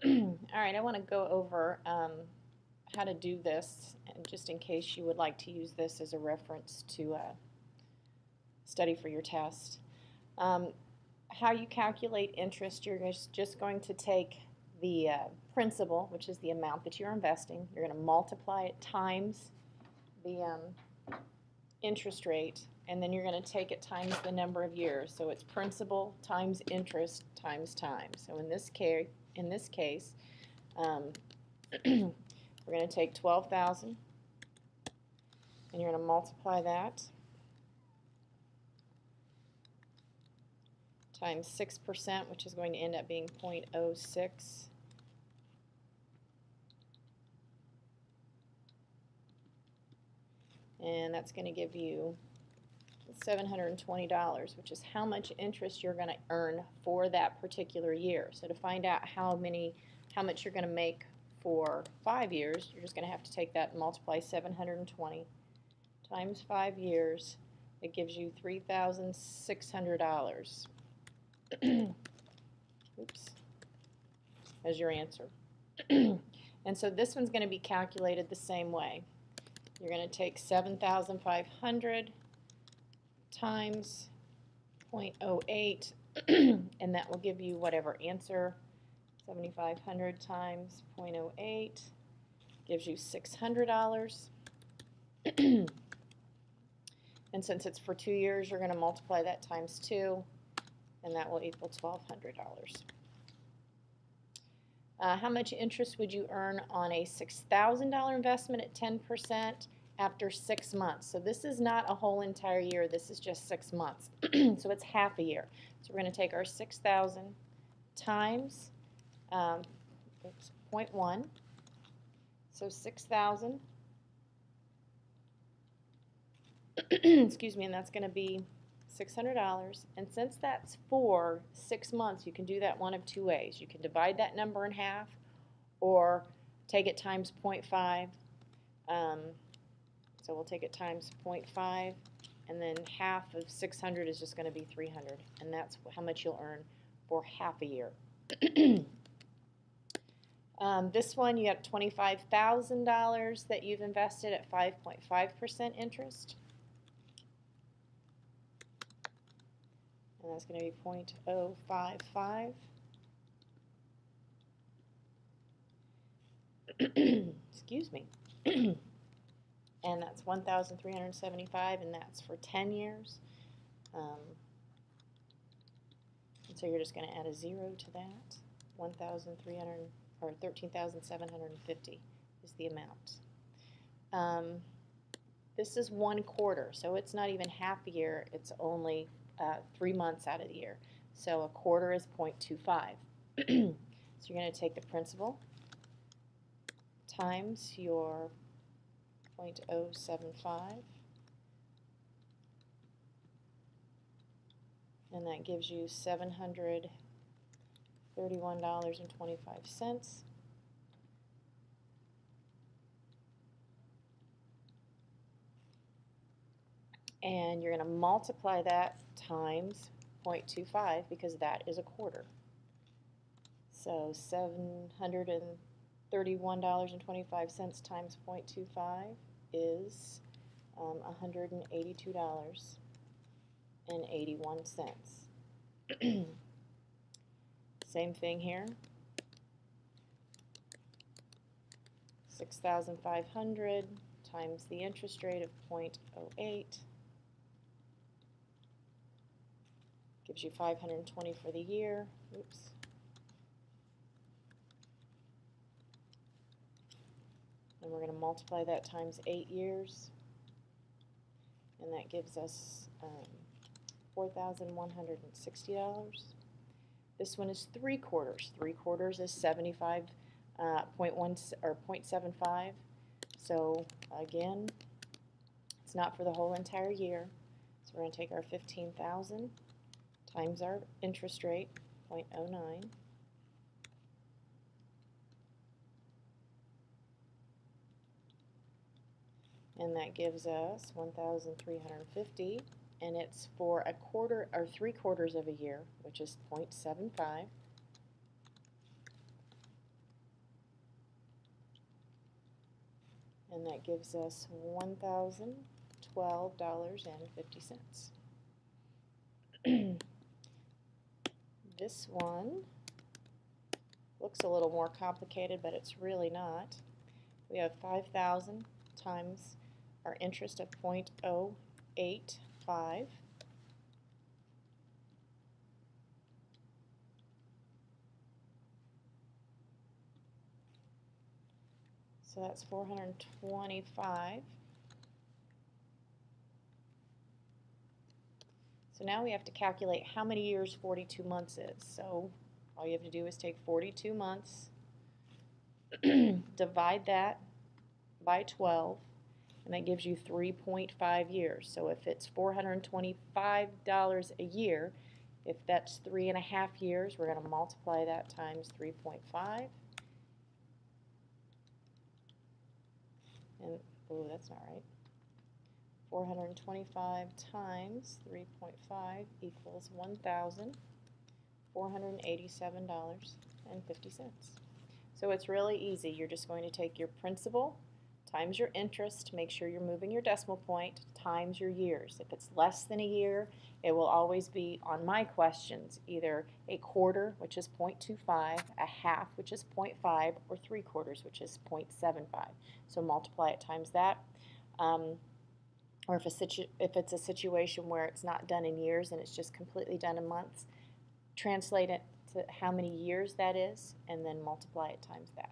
All right, I want to go over how to do this, and just in case you would like to use this as a reference to study for your test. How you calculate interest, you're just going to take the principal, which is the amount that you're investing. You're going to multiply it times the interest rate, and then you're going to take it times the number of years. So it's principal times interest times time. So in this case, we're going to take 12,000, and you're going to multiply that times 6%, which is going to end up being 0.06. And that's going to give you $720, which is how much interest you're going to earn for that particular year. So to find out how much you're going to make for 5 years, you're just going to have to take that and multiply 720 times 5 years. It gives you $3,600. Oops, as your answer. And so this one's going to be calculated the same way. You're going to take 7,500 times 0.08, and that will give you whatever answer. 7,500 times 0.08 gives you $600. And since it's for 2 years, you're going to multiply that times 2, and that will equal $1,200. How much interest would you earn on a $6,000 investment at 10% after 6 months? So this is not a whole entire year. This is just 6 months. So it's half a year. So we're going to take our 6,000 times 0.1. So 6,000. Excuse me, and that's going to be $600. And since that's for 6 months, you can do that one of two ways. You can divide that number in half, or take it times 0.5. So we'll take it times 0.5, and then half of 600 is just going to be 300, and that's how much you'll earn for half a year. This one, you have $25,000 that you've invested at 5.5% interest. And that's going to be 0.055. Excuse me. And that's 1,375, and that's for 10 years. And so you're just going to add a 0 to that. 1,300 or 13,750 is the amount. This is 1 quarter, so it's not even half a year. It's only 3 months out of the year. So a quarter is 0.25. So you're going to take the principal times your 0.075, and that gives you $731.25. And you're going to multiply that times 0.25, because that is a quarter. So $731.25 times 0.25 is $182.81. Same thing here. 6,500 times the interest rate of 0.08 gives you 520 for the year. Oops. And we're going to multiply that times 8 years, and that gives us $4,160. This one is 3 quarters. 3 quarters is 75.1 or 0.75. So again, it's not for the whole entire year. So we're going to take our 15,000 times our interest rate, 0.09. And that gives us 1,350, and it's for a quarter or 3 quarters of a year, which is 0.75. and that gives us $1,012.50. This one looks a little more complicated, but it's really not. We have 5,000 times our interest of 0.085. So that's 425. So now we have to calculate how many years 42 months is. So all you have to do is take 42 months, divide that by 12, and that gives you 3.5 years. So if it's $425 a year, if that's 3.5 years, we're going to multiply that times 3.5. And, oh, that's not right. 425 times 3.5 equals $1,487.50. So it's really easy. You're just going to take your principal times your interest, make sure you're moving your decimal point, times your years. If it's less than a year, it will always be, on my questions, either a quarter, which is 0.25, a half, which is 0.5, or 3/4, which is 0.75. So multiply it times that. Or if it's a situation where it's not done in years and it's just completely done in months, translate it to how many years that is, and then multiply it times that.